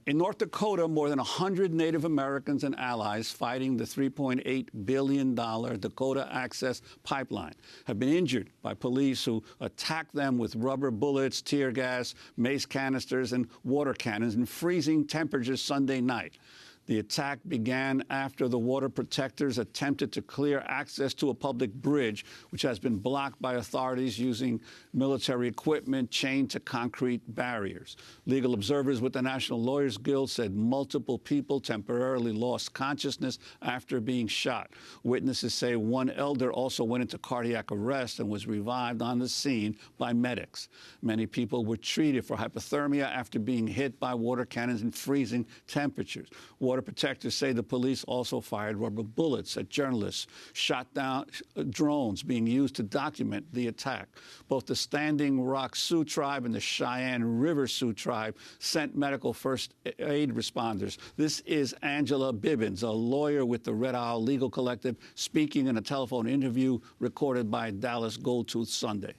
In North Dakota, more than 100 Native Americans and allies fighting the $3.8 billion Dakota Access Pipeline have been injured by police who attacked them with rubber bullets, tear gas, mace canisters, and water cannons in freezing temperatures Sunday night. The attack began after the water protectors attempted to clear access to a public bridge, which has been blocked by authorities using military equipment chained to concrete barriers. Legal observers with the National Lawyers Guild said multiple people temporarily lost consciousness after being shot. Witnesses say one elder also went into cardiac arrest and was revived on the scene by medics. Many people were treated for hypothermia after being hit by water cannons in freezing temperatures. Water protectors say the police also fired rubber bullets at journalists, shot down drones being used to document the attack. Both the Standing Rock Sioux Tribe and the Cheyenne River Sioux Tribe sent medical first aid responders. This is Angela Bibbins, a lawyer with the Red Owl Legal Collective, speaking in a telephone interview recorded by Dallas Goldtooth Sunday.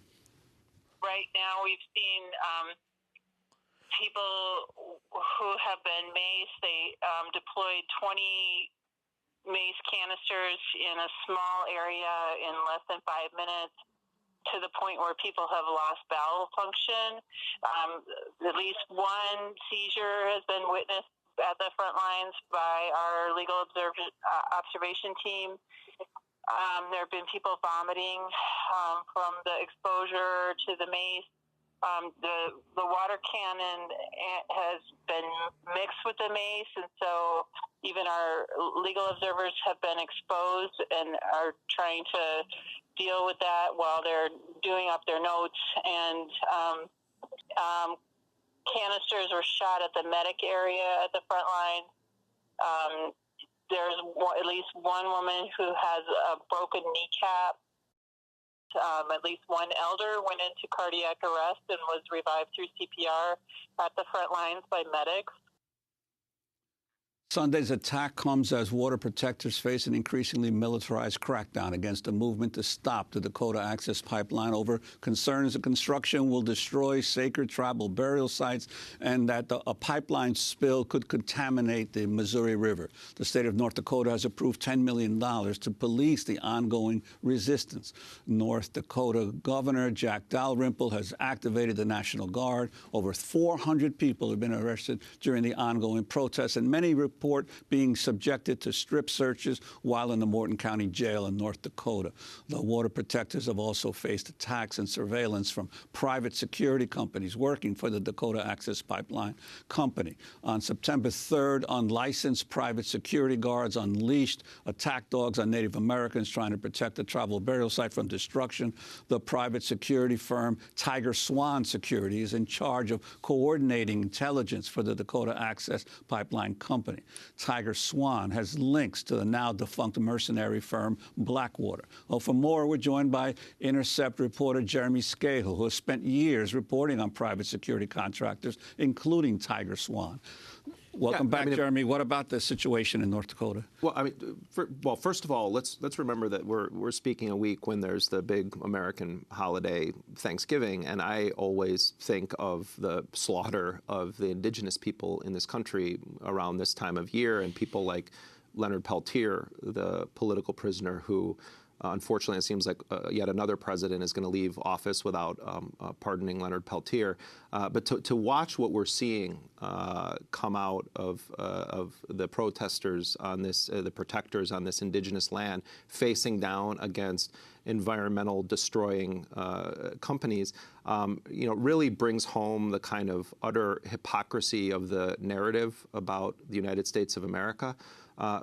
Right now we've seen people who have been maced. They deployed 20 mace canisters in a small area in less than 5 minutes, to the point where people have lost bowel function. At least one seizure has been witnessed at the front lines by our legal observation team. There have been people vomiting from the exposure to the mace. The water cannon has been mixed with the mace, and so even our legal observers have been exposed and are trying to deal with that while they're doing up their notes. And canisters were shot at the medic area at the front line. There's at least one woman who has a broken kneecap. At least one elder went into cardiac arrest and was revived through CPR at the front lines by medics. Sunday's attack comes as water protectors face an increasingly militarized crackdown against a movement to stop the Dakota Access Pipeline over concerns the construction will destroy sacred tribal burial sites and that a pipeline spill could contaminate the Missouri River. The state of North Dakota has approved $10 million to police the ongoing resistance. North Dakota Governor Jack Dalrymple has activated the National Guard. Over 400 people have been arrested during the ongoing protests, and many report being subjected to strip searches while in the Morton County Jail in North Dakota. The water protectors have also faced attacks and surveillance from private security companies working for the Dakota Access Pipeline Company. On September 3rd, unlicensed private security guards unleashed attack dogs on Native Americans trying to protect the tribal burial site from destruction. The private security firm TigerSwan Security is in charge of coordinating intelligence for the Dakota Access Pipeline Company. TigerSwan has links to the now defunct mercenary firm Blackwater. Well, for more, we're joined by Intercept reporter Jeremy Scahill, who has spent years reporting on private security contractors, including TigerSwan. Welcome back, Jeremy. What about the situation in North Dakota? Well, first of all, let's remember that we're speaking a week when there's the big American holiday, Thanksgiving, and I always think of the slaughter of the indigenous people in this country around this time of year, and people like Leonard Peltier, the political prisoner who unfortunately, it seems like yet another president is going to leave office without pardoning Leonard Peltier. But to watch what we're seeing come out of the protesters on this, the protectors on this indigenous land, facing down against environmental destroying companies, really brings home the kind of utter hypocrisy of the narrative about the United States of America.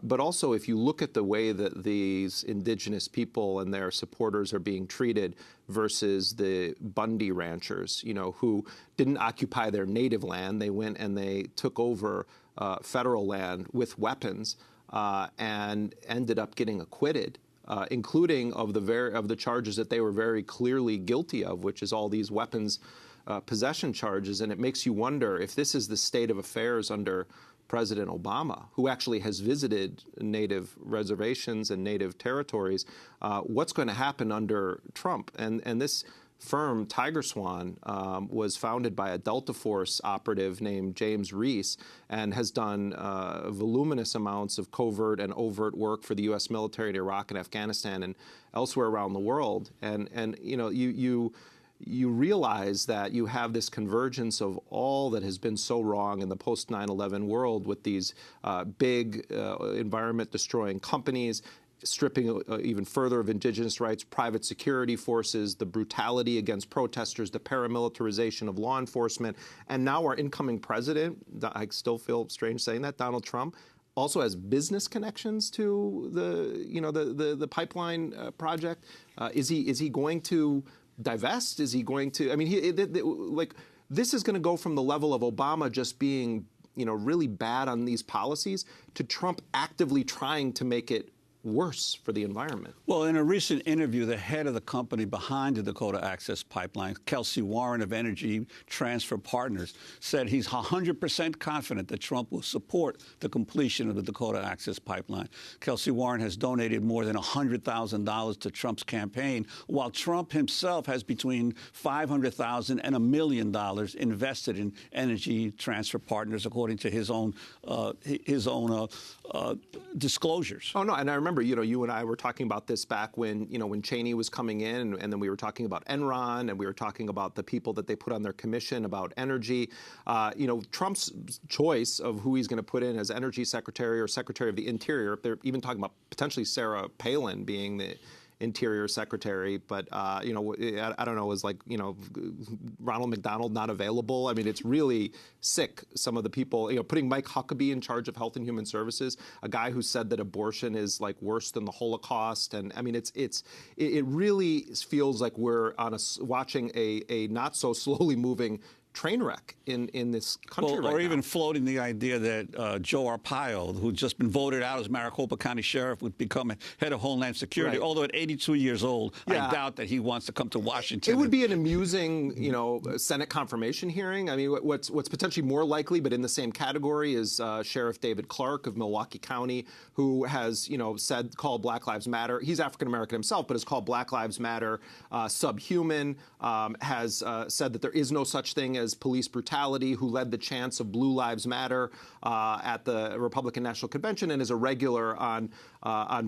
But also, if you look at the way that these indigenous people and their supporters are being treated versus the Bundy ranchers, who didn't occupy their native land, they went and they took over federal land with weapons and ended up getting acquitted, including of the charges that they were very clearly guilty of, which is all these weapons possession charges. And it makes you wonder if this is the state of affairs under President Obama, who actually has visited native reservations and native territories, what's going to happen under Trump? And this firm, TigerSwan, was founded by a Delta Force operative named James Reese and has done voluminous amounts of covert and overt work for the U.S. military in Iraq and Afghanistan and elsewhere around the world. And you know, you realize that you have this convergence of all that has been so wrong in the post 9/11 world with these big environment-destroying companies, stripping even further of indigenous rights, private security forces, the brutality against protesters, the paramilitarization of law enforcement, and now our incoming president, I still feel strange saying that, Donald Trump, also has business connections to the pipeline project. Is he going to divest? Is he going to? I mean, this is going to go from the level of Obama just being, really bad on these policies to Trump actively trying to make it worse for the environment. Well, in a recent interview, the head of the company behind the Dakota Access Pipeline, Kelsey Warren of Energy Transfer Partners, said he's 100% confident that Trump will support the completion of the Dakota Access Pipeline. Kelsey Warren has donated more than $100,000 to Trump's campaign, while Trump himself has between $500,000 and $1 million invested in Energy Transfer Partners, according to his own disclosures. Oh, no, and I remember, you and I were talking about this back when, when Cheney was coming in, and then we were talking about Enron, and we were talking about the people that they put on their commission about energy. Trump's choice of who he's going to put in as energy secretary or secretary of the interior, they're even talking about potentially Sarah Palin being the Interior Secretary, but I don't know, is Ronald McDonald not available? I mean, it's really sick. Some of the people, putting Mike Huckabee in charge of Health and Human Services, a guy who said that abortion is worse than the Holocaust, and I mean, it really feels like we're watching a not so slowly moving train wreck in this country right now. Or even floating the idea that Joe Arpaio, who'd just been voted out as Maricopa County Sheriff, would become head of Homeland Security. Right. Although at 82 years old, yeah, I doubt that he wants to come to Washington. It would be an amusing, Senate confirmation hearing. I mean, what's potentially more likely, but in the same category, is Sheriff David Clark of Milwaukee County, who has, called Black Lives Matter. He's African American himself, but has called Black Lives Matter subhuman. Has said that there is no such thing as police brutality, who led the chants of Blue Lives Matter at the Republican National Convention, and is a regular on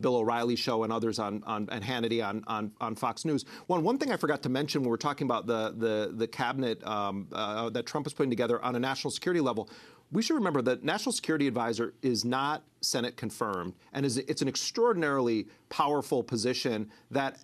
Bill O'Reilly's show and others and Hannity on Fox News. One thing I forgot to mention when we're talking about the cabinet that Trump is putting together on a national security level, we should remember that National Security Advisor is not Senate confirmed, and it's an extraordinarily powerful position that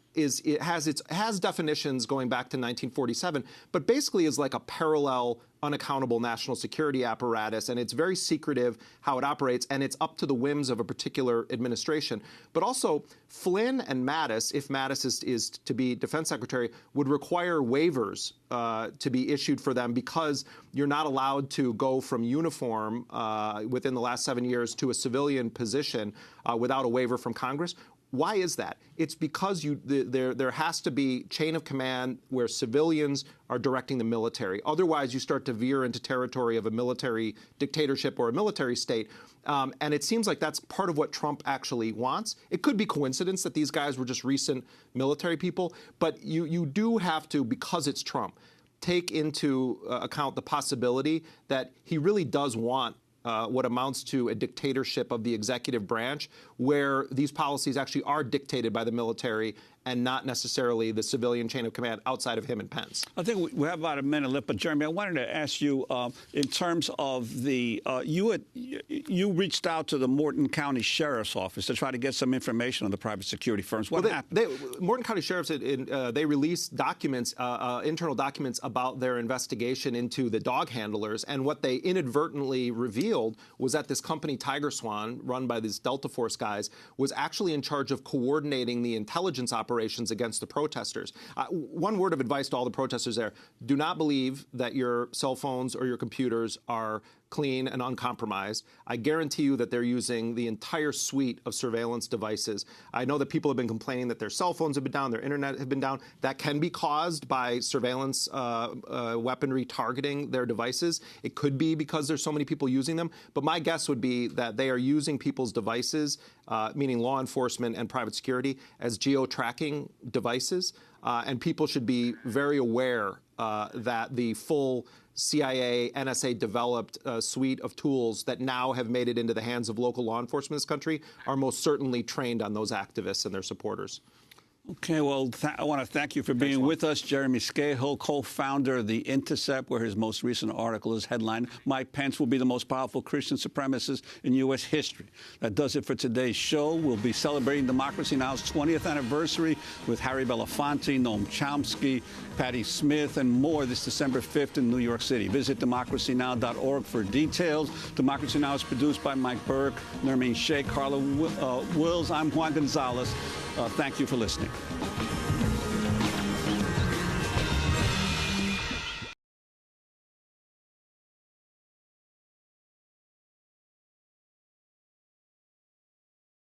has definitions going back to 1947, but basically is like a parallel, unaccountable national security apparatus, and it's very secretive how it operates, and it's up to the whims of a particular administration. But also, Flynn and Mattis, if Mattis is to be defense secretary, would require waivers to be issued for them, because you're not allowed to go from uniform within the last 7 years to a civilian position without a waiver from Congress. Why is that? It's because there has to be chain of command where civilians are directing the military. Otherwise, you start to veer into territory of a military dictatorship or a military state. And it seems like that's part of what Trump actually wants. It could be coincidence that these guys were just recent military people, but you do have to, because it's Trump, take into account the possibility that he really does want what amounts to a dictatorship of the executive branch, where these policies actually are dictated by the military and not necessarily the civilian chain of command outside of him and Pence. I think we have about a minute left, but Jeremy, I wanted to ask you, in terms of the, you reached out to the Morton County Sheriff's Office to try to get some information on the private security firms. What happened? Morton County Sheriff's, they released documents, internal documents about their investigation into the dog handlers, and what they inadvertently revealed was that this company, TigerSwan, run by these Delta Force guys, was actually in charge of coordinating the intelligence operations against the protesters. One word of advice to all the protesters there: do not believe that your cell phones or your computers are clean and uncompromised. I guarantee you that they're using the entire suite of surveillance devices. I know that people have been complaining that their cell phones have been down, their internet have been down. That can be caused by surveillance weaponry targeting their devices. It could be because there's so many people using them. But my guess would be that they are using people's devices, meaning law enforcement and private security, as geo-tracking devices. And people should be very aware that the full CIA, NSA developed suite of tools that now have made it into the hands of local law enforcement in this country are most certainly trained on those activists and their supporters. Okay, well, I want to thank you for being with us. Jeremy Scahill, co-founder of The Intercept, where his most recent article is headlined, Mike Pence will be the most powerful Christian supremacist in U.S. history. That does it for today's show. We'll be celebrating Democracy Now!'s 20th anniversary with Harry Belafonte, Noam Chomsky, Patti Smith, and more this December 5th in New York City. Visit democracynow.org for details. Democracy Now! Is produced by Mike Burke, Nermeen Sheikh, Carla Wills. I'm Juan Gonzalez. Thank you for listening.